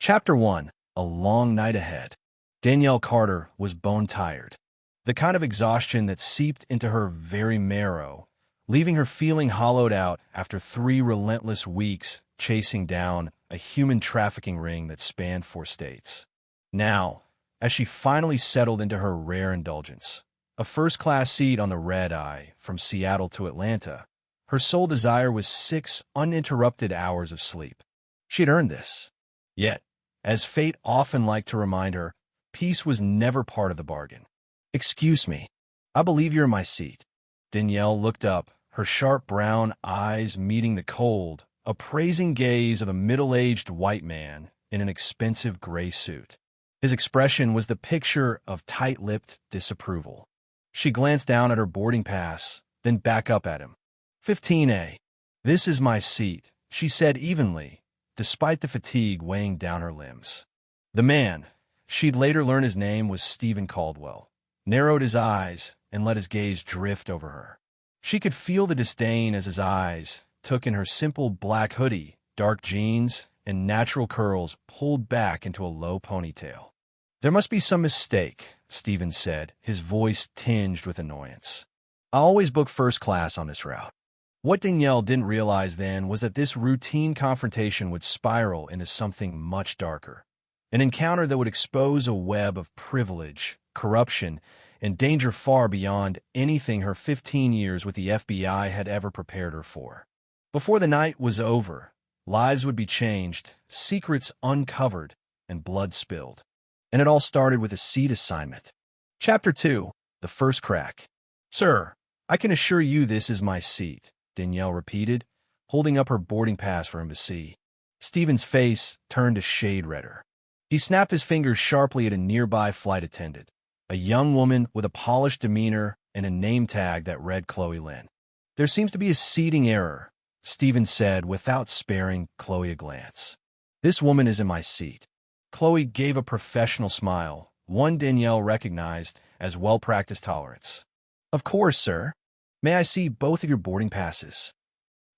Chapter 1. A Long Night Ahead. Danielle Carter was bone-tired. The kind of exhaustion that seeped into her very marrow, leaving her feeling hollowed out after 3 relentless weeks chasing down a human trafficking ring that spanned 4 states. Now, as she finally settled into her rare indulgence, a first-class seat on the red-eye from Seattle to Atlanta, her sole desire was 6 uninterrupted hours of sleep. She had earned this. Yet, as fate often liked to remind her, peace was never part of the bargain. "Excuse me, I believe you're in my seat." Danielle looked up, her sharp brown eyes meeting the cold, appraising gaze of a middle-aged white man in an expensive gray suit. His expression was the picture of tight-lipped disapproval. She glanced down at her boarding pass, then back up at him. 15A. "This is my seat," she said evenly, despite the fatigue weighing down her limbs. The man, she'd later learn his name was Stephen Caldwell, narrowed his eyes and let his gaze drift over her. She could feel the disdain as his eyes took in her simple black hoodie, dark jeans, and natural curls pulled back into a low ponytail. "There must be some mistake," Stephen said, his voice tinged with annoyance. "I always book first class on this route." What Danielle didn't realize then was that this routine confrontation would spiral into something much darker. An encounter that would expose a web of privilege, corruption, and danger far beyond anything her 15 years with the FBI had ever prepared her for. Before the night was over, lives would be changed, secrets uncovered, and blood spilled. And it all started with a seat assignment. Chapter 2. The First Crack. "Sir, I can assure you this is my seat," Danielle repeated, holding up her boarding pass for him to see. Stephen's face turned a shade redder. He snapped his fingers sharply at a nearby flight attendant, a young woman with a polished demeanor and a name tag that read Chloe Lynn. "There seems to be a seating error," Stephen said without sparing Chloe a glance. "This woman is in my seat." Chloe gave a professional smile, one Danielle recognized as well-practiced tolerance. "Of course, sir. May I see both of your boarding passes?"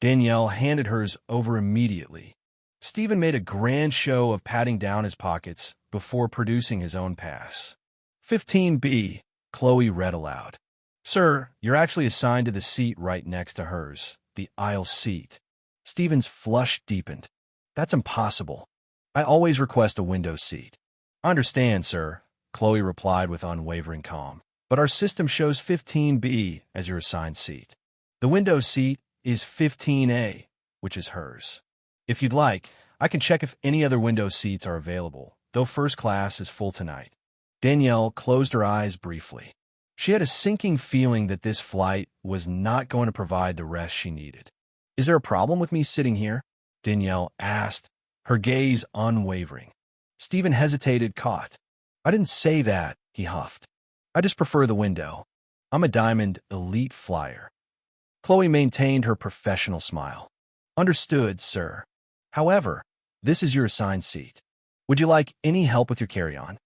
Danielle handed hers over immediately. Stephen made a grand show of patting down his pockets before producing his own pass. 15B, Chloe read aloud. "Sir, you're actually assigned to the seat right next to hers, the aisle seat." Stephen's flush deepened. "That's impossible. I always request a window seat." "I understand, sir," Chloe replied with unwavering calm. "But our system shows 15B as your assigned seat. The window seat is 15A, which is hers. If you'd like, I can check if any other window seats are available, though first class is full tonight." Danielle closed her eyes briefly. She had a sinking feeling that this flight was not going to provide the rest she needed. "Is there a problem with me sitting here?" Danielle asked, her gaze unwavering. Stephen hesitated, caught. "I didn't say that," he huffed. "I just prefer the window. I'm a Diamond Elite flyer." Chloe maintained her professional smile. "Understood, sir. However, this is your assigned seat. Would you like any help with your carry-on?"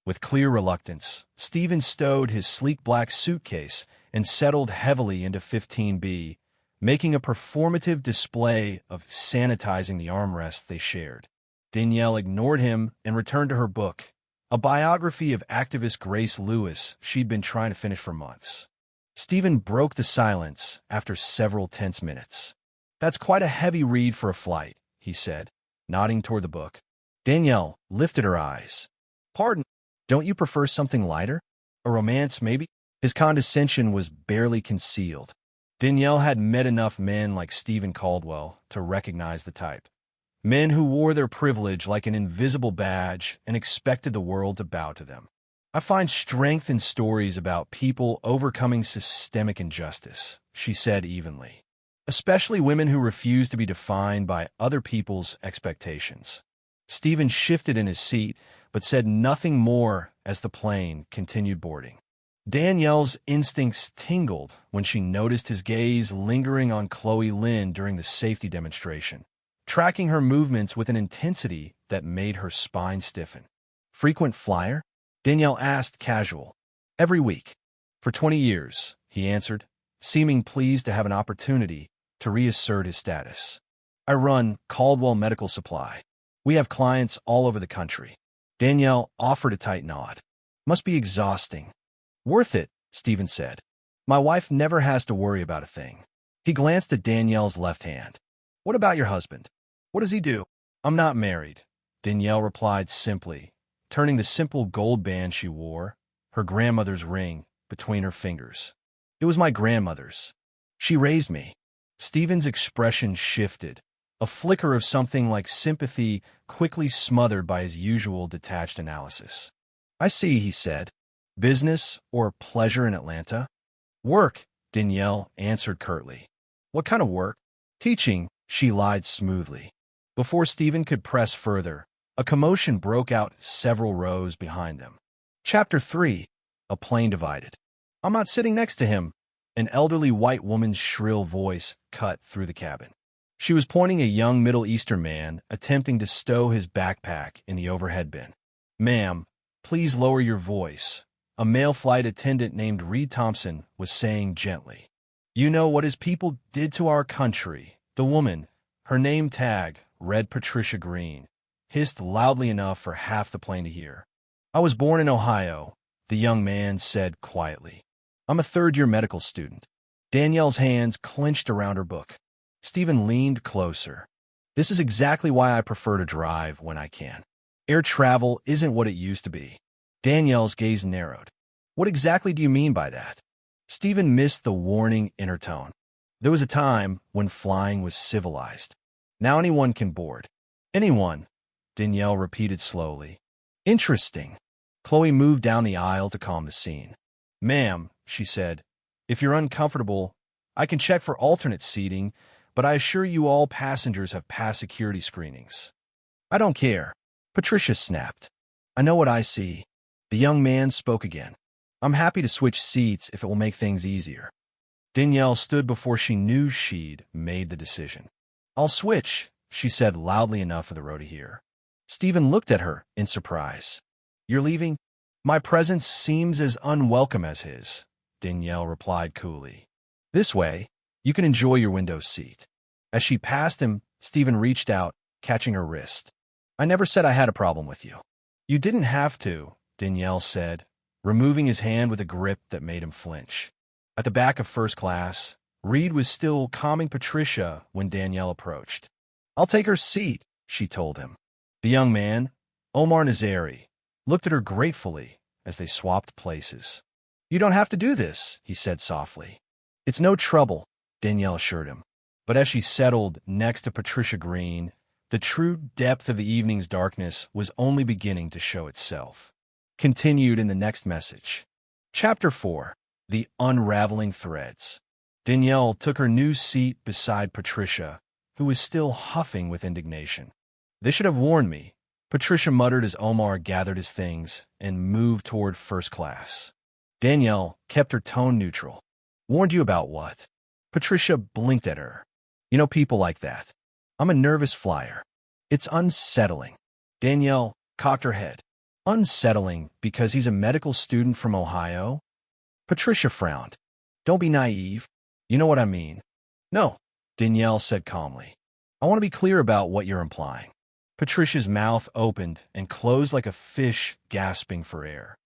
With clear reluctance, Stephen stowed his sleek black suitcase and settled heavily into 15B, making a performative display of sanitizing the armrest they shared. Danielle ignored him and returned to her book, a biography of activist Grace Lewis she'd been trying to finish for months. Stephen broke the silence after several tense minutes. "That's quite a heavy read for a flight," he said, nodding toward the book. Danielle lifted her eyes. "Pardon, don't you prefer something lighter? A romance, maybe?" His condescension was barely concealed. Danielle had met enough men like Stephen Caldwell to recognize the type. Men who wore their privilege like an invisible badge and expected the world to bow to them. "I find strength in stories about people overcoming systemic injustice," she said evenly. "Especially women who refuse to be defined by other people's expectations." Stephen shifted in his seat, but said nothing more as the plane continued boarding. Danielle's instincts tingled when she noticed his gaze lingering on Chloe Lynn during the safety demonstration, tracking her movements with an intensity that made her spine stiffen. "Frequent flyer?" Danielle asked, casual. "Every week. For 20 years, he answered, seeming pleased to have an opportunity to reassert his status. "I run Caldwell Medical Supply." We have clients all over the country. Danielle offered a tight nod. Must be exhausting. Worth it, Stephen said. My wife never has to worry about a thing. He glanced at Danielle's left hand. What about your husband? What does he do? I'm not married, Danielle replied simply, turning the simple gold band she wore, her grandmother's ring, between her fingers. It was my grandmother's. She raised me. Stephen's expression shifted, a flicker of something like sympathy quickly smothered by his usual detached analysis. I see, he said. Business or pleasure in Atlanta? Work, Danielle answered curtly. What kind of work? Teaching, she lied smoothly. Before Stephen could press further, a commotion broke out several rows behind them. Chapter 3. A Plane Divided. I'm not sitting next to him. An elderly white woman's shrill voice cut through the cabin. She was pointing a young Middle Eastern man attempting to stow his backpack in the overhead bin. Ma'am, please lower your voice, a male flight attendant named Reed Thompson was saying gently. You know what his people did to our country. The woman, her name tag, read Patricia Green, hissed loudly enough for half the plane to hear. I was born in Ohio, the young man said quietly. I'm a third-year medical student. Danielle's hands clenched around her book. Stephen leaned closer. This is exactly why I prefer to drive when I can. Air travel isn't what it used to be. Danielle's gaze narrowed. What exactly do you mean by that? Stephen missed the warning inner tone. There was a time when flying was civilized. Now anyone can board. Anyone, Danielle repeated slowly. Interesting. Chloe moved down the aisle to calm the scene. Ma'am, she said, if you're uncomfortable, I can check for alternate seating, but I assure you all passengers have passed security screenings. I don't care. Patricia snapped. I know what I see. The young man spoke again. I'm happy to switch seats if it will make things easier. Danielle stood before she knew she'd made the decision. I'll switch, she said loudly enough for the row to hear. Stephen looked at her in surprise. You're leaving? My presence seems as unwelcome as his, Danielle replied coolly. This way, you can enjoy your window seat. As she passed him, Stephen reached out, catching her wrist. I never said I had a problem with you. You didn't have to, Danielle said, removing his hand with a grip that made him flinch. At the back of first class, Reed was still calming Patricia when Danielle approached. I'll take her seat, she told him. The young man, Omar Nazari, looked at her gratefully as they swapped places. You don't have to do this, he said softly. It's no trouble, Danielle assured him. But as she settled next to Patricia Green, the true depth of the evening's darkness was only beginning to show itself. Continued in the next message. Chapter 4. The Unraveling Threads. Danielle took her new seat beside Patricia, who was still huffing with indignation. They should have warned me, Patricia muttered as Omar gathered his things and moved toward first class. Danielle kept her tone neutral. Warned you about what? Patricia blinked at her. You know people like that. I'm a nervous flyer. It's unsettling. Danielle cocked her head. Unsettling because he's a medical student from Ohio? Patricia frowned. Don't be naive. You know what I mean. No, Danielle said calmly. I want to be clear about what you're implying. Patricia's mouth opened and closed like a fish gasping for air.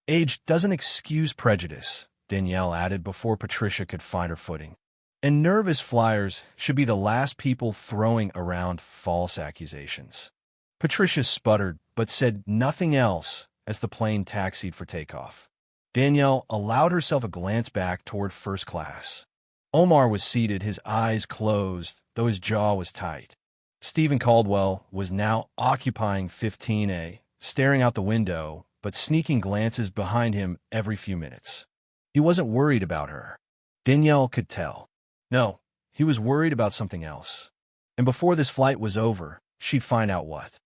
Age doesn't excuse prejudice, Danielle added before Patricia could find her footing. And nervous flyers should be the last people throwing around false accusations. Patricia sputtered, but said nothing else as the plane taxied for takeoff. Danielle allowed herself a glance back toward first class. Omar was seated, his eyes closed, though his jaw was tight. Stephen Caldwell was now occupying 15A, staring out the window, but sneaking glances behind him every few minutes. He wasn't worried about her. Danielle could tell. No, he was worried about something else. And before this flight was over, she'd find out what.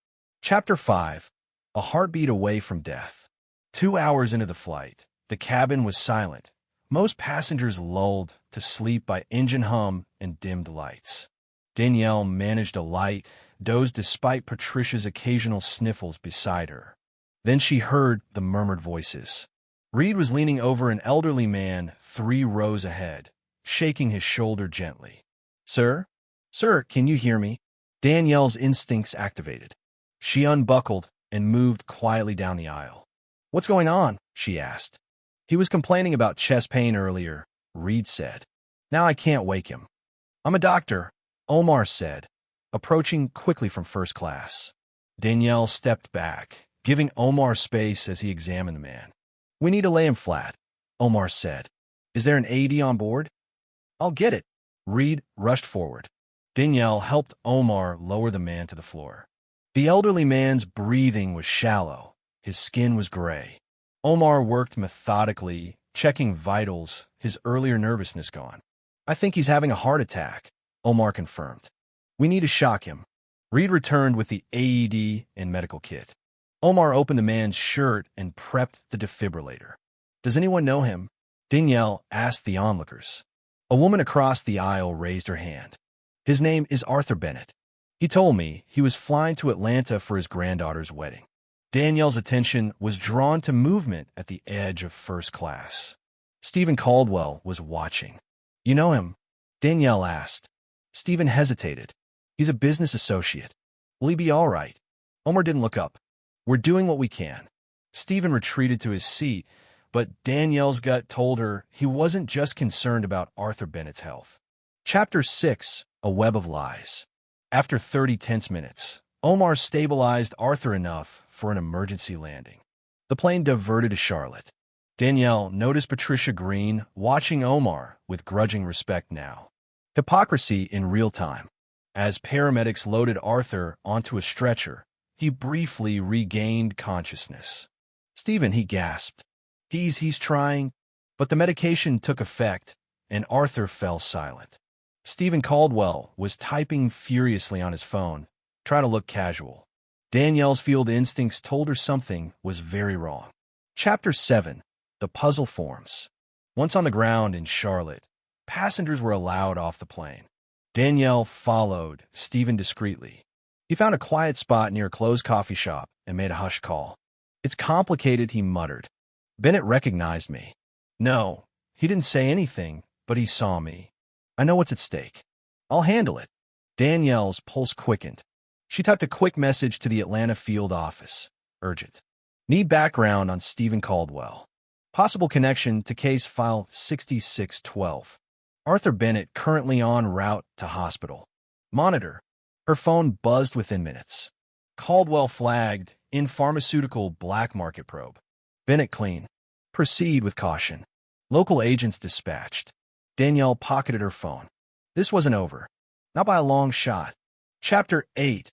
Chapter 5. A Heartbeat Away from Death. 2 hours into the flight, the cabin was silent, most passengers lulled to sleep by engine hum and dimmed lights. Danielle managed a light doze despite Patricia's occasional sniffles beside her. Then she heard the murmured voices. Reed was leaning over an elderly man 3 rows ahead, shaking his shoulder gently. Sir? Sir, can you hear me? Danielle's instincts activated. She unbuckled and moved quietly down the aisle. "What's going on?" she asked. "He was complaining about chest pain earlier," Reed said. "Now I can't wake him." "I'm a doctor," Omar said, approaching quickly from first class. Danielle stepped back, giving Omar space as he examined the man. "We need to lay him flat," Omar said. "Is there an AED on board?" "I'll get it." Reed rushed forward. Danielle helped Omar lower the man to the floor. The elderly man's breathing was shallow. His skin was gray. Omar worked methodically, checking vitals, his earlier nervousness gone. "I think he's having a heart attack," Omar confirmed. "We need to shock him." Reed returned with the AED and medical kit. Omar opened the man's shirt and prepped the defibrillator. "Does anyone know him?" Danielle asked the onlookers. A woman across the aisle raised her hand. "His name is Arthur Bennett. He told me he was flying to Atlanta for his granddaughter's wedding." Danielle's attention was drawn to movement at the edge of first class. Stephen Caldwell was watching. "You know him?" Danielle asked. Stephen hesitated. "He's a business associate." "Will he be all right?" Omar didn't look up. "We're doing what we can." Stephen retreated to his seat, but Danielle's gut told her he wasn't just concerned about Arthur Bennett's health. Chapter 6, A Web of Lies. After 30 tense minutes, Omar stabilized Arthur enough for an emergency landing. The plane diverted to Charlotte. Danielle noticed Patricia Green watching Omar with grudging respect now. Hypocrisy in real time. As paramedics loaded Arthur onto a stretcher, he briefly regained consciousness. "Stephen," he gasped. He's trying." But the medication took effect, and Arthur fell silent. Stephen Caldwell was typing furiously on his phone, trying to look casual. Danielle's field instincts told her something was very wrong. Chapter 7, The Puzzle Forms. Once on the ground in Charlotte, passengers were allowed off the plane. Danielle followed Stephen discreetly. He found a quiet spot near a closed coffee shop and made a hushed call. "It's complicated," he muttered. "Bennett recognized me." "No, he didn't say anything, but he saw me. I know what's at stake. I'll handle it." Danielle's pulse quickened. She typed a quick message to the Atlanta field office. Urgent. Need background on Stephen Caldwell. Possible connection to case file 6612. Arthur Bennett currently en route to hospital. Monitor. Her phone buzzed within minutes. Caldwell flagged in pharmaceutical black market probe. Bennett clean. Proceed with caution. Local agents dispatched. Danielle pocketed her phone. This wasn't over. Not by a long shot. Chapter 8.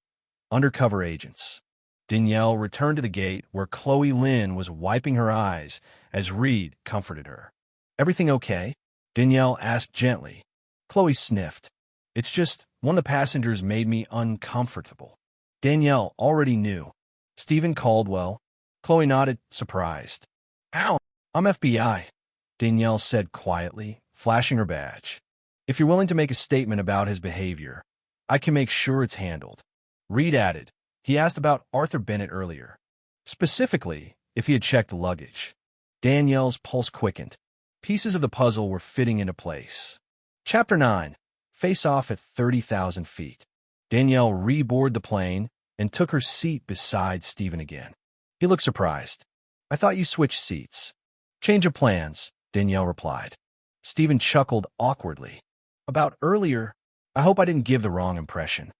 Undercover Agents. Danielle returned to the gate where Chloe Lynn was wiping her eyes as Reed comforted her. "Everything okay?" Danielle asked gently. Chloe sniffed. "It's just one of the passengers made me uncomfortable." Danielle already knew. "Stephen Caldwell?" Chloe nodded, surprised. "Ow, I'm FBI," Danielle said quietly, flashing her badge. "If you're willing to make a statement about his behavior, I can make sure it's handled." Reed added, "He asked about Arthur Bennett earlier. Specifically, if he had checked luggage." Danielle's pulse quickened. Pieces of the puzzle were fitting into place. Chapter 9. Face off at 30,000 feet. Danielle reboarded the plane and took her seat beside Stephen again. He looked surprised. "I thought you switched seats." "Change of plans," Danielle replied. Stephen chuckled awkwardly. "About earlier, I hope I didn't give the wrong impression."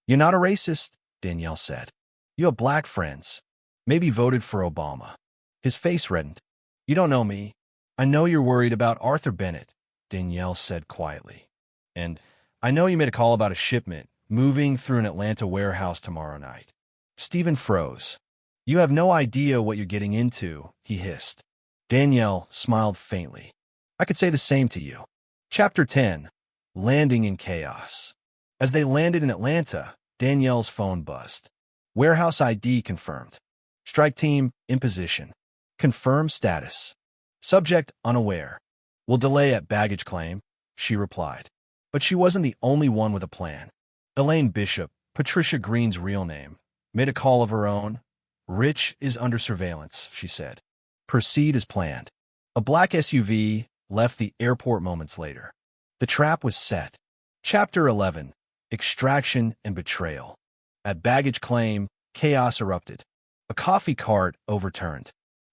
"You're not a racist," Danielle said. "You have black friends. Maybe voted for Obama." His face reddened. "You don't know me. I know you're worried about Arthur Bennett," Danielle said quietly. "And I know you made a call about a shipment moving through an Atlanta warehouse tomorrow night." Stephen froze. "You have no idea what you're getting into," he hissed. Danielle smiled faintly. "I could say the same to you." Chapter 10. Landing in Chaos. As they landed in Atlanta, Danielle's phone buzzed. Warehouse ID confirmed. Strike team in position. Confirm status. Subject unaware. "Will delay at baggage claim," she replied. But she wasn't the only one with a plan. Elaine Bishop, Patricia Green's real name, made a call of her own. "Rich is under surveillance," she said. "Proceed as planned." A black SUV left the airport moments later. The trap was set. Chapter 11. extraction and betrayal. At baggage claim, chaos erupted. A coffee cart overturned.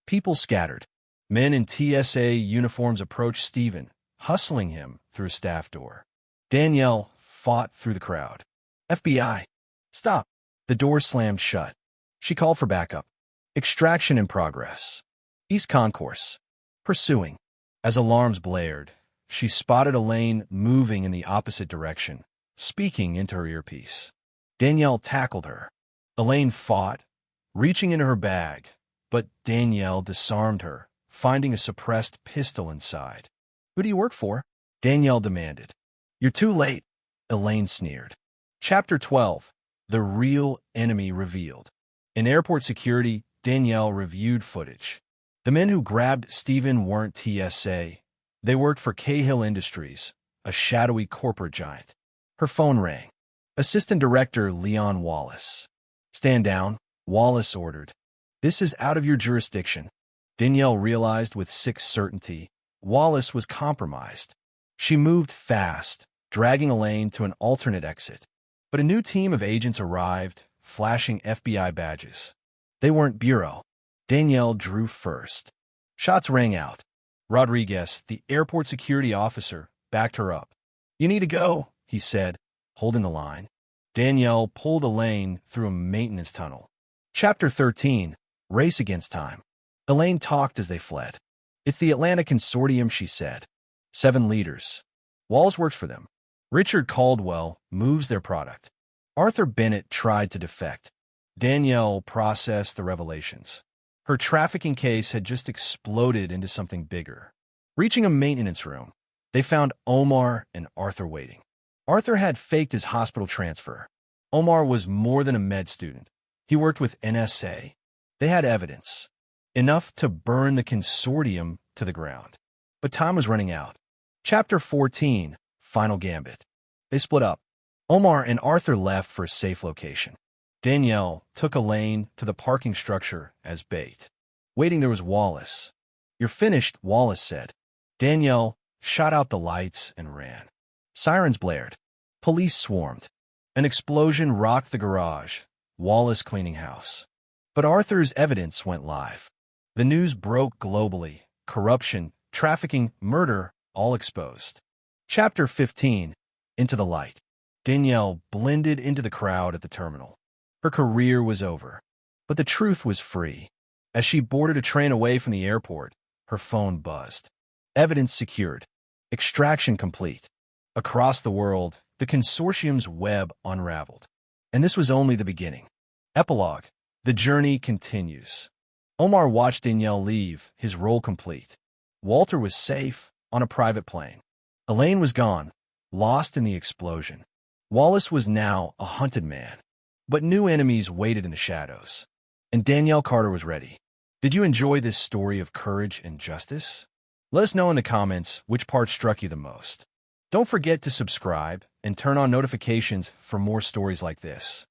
People scattered. Men in TSA uniforms approached Stephen, hustling him through a staff door. Danielle fought through the crowd. FBI, stop. The door slammed shut. She called for backup. Extraction in progress. East Concourse. Pursuing. As alarms blared, she spotted Elaine moving in the opposite direction, speaking into her earpiece. Danielle tackled her. Elaine fought, reaching into her bag, but Danielle disarmed her, finding a suppressed pistol inside. Who do you work for? Danielle demanded. You're too late, Elaine sneered. Chapter 12. The Real Enemy Revealed. In airport security, Danielle reviewed footage. The men who grabbed Stephen weren't TSA. They worked for Cahill Industries, a shadowy corporate giant. Her phone rang. Assistant Director Leon Wallace. Stand down, Wallace ordered. This is out of your jurisdiction. Danielle realized with sick certainty Wallace was compromised. She moved fast, dragging Elaine to an alternate exit. But a new team of agents arrived, flashing FBI badges. They weren't Bureau. Danielle drew first. Shots rang out. Rodriguez, the airport security officer, backed her up. You need to go, he said, holding the line. Danielle pulled Elaine through a maintenance tunnel. Chapter 13. Race Against Time. Elaine talked as they fled. It's the Atlanta Consortium, she said. 7 leaders. Walls works for them. Richard Caldwell moves their product. Arthur Bennett tried to defect. Danielle processed the revelations. Her trafficking case had just exploded into something bigger. Reaching a maintenance room, they found Omar and Arthur waiting. Arthur had faked his hospital transfer. Omar was more than a med student. He worked with NSA. They had evidence. Enough to burn the consortium to the ground. But time was running out. Chapter 14. Final Gambit. They split up. Omar and Arthur left for a safe location. Danielle took Elaine to the parking structure as bait. Waiting there was Wallace. You're finished, Wallace said. Danielle shot out the lights and ran. Sirens blared. Police swarmed. An explosion rocked the garage. Wallace cleaning house. But Arthur's evidence went live. The news broke globally. Corruption, trafficking, murder, all exposed. Chapter 15. Into the Light. Danielle blended into the crowd at the terminal. Her career was over. But the truth was free. As she boarded a train away from the airport, her phone buzzed. Evidence secured. Extraction complete. Across the world, the consortium's web unraveled. And this was only the beginning. Epilogue. The journey continues. Omar watched Danielle leave, his role complete. Walter was safe on a private plane. Elaine was gone, lost in the explosion. Wallace was now a hunted man. But new enemies waited in the shadows. And Danielle Carter was ready. Did you enjoy this story of courage and justice? Let us know in the comments which part struck you the most. Don't forget to subscribe and turn on notifications for more stories like this.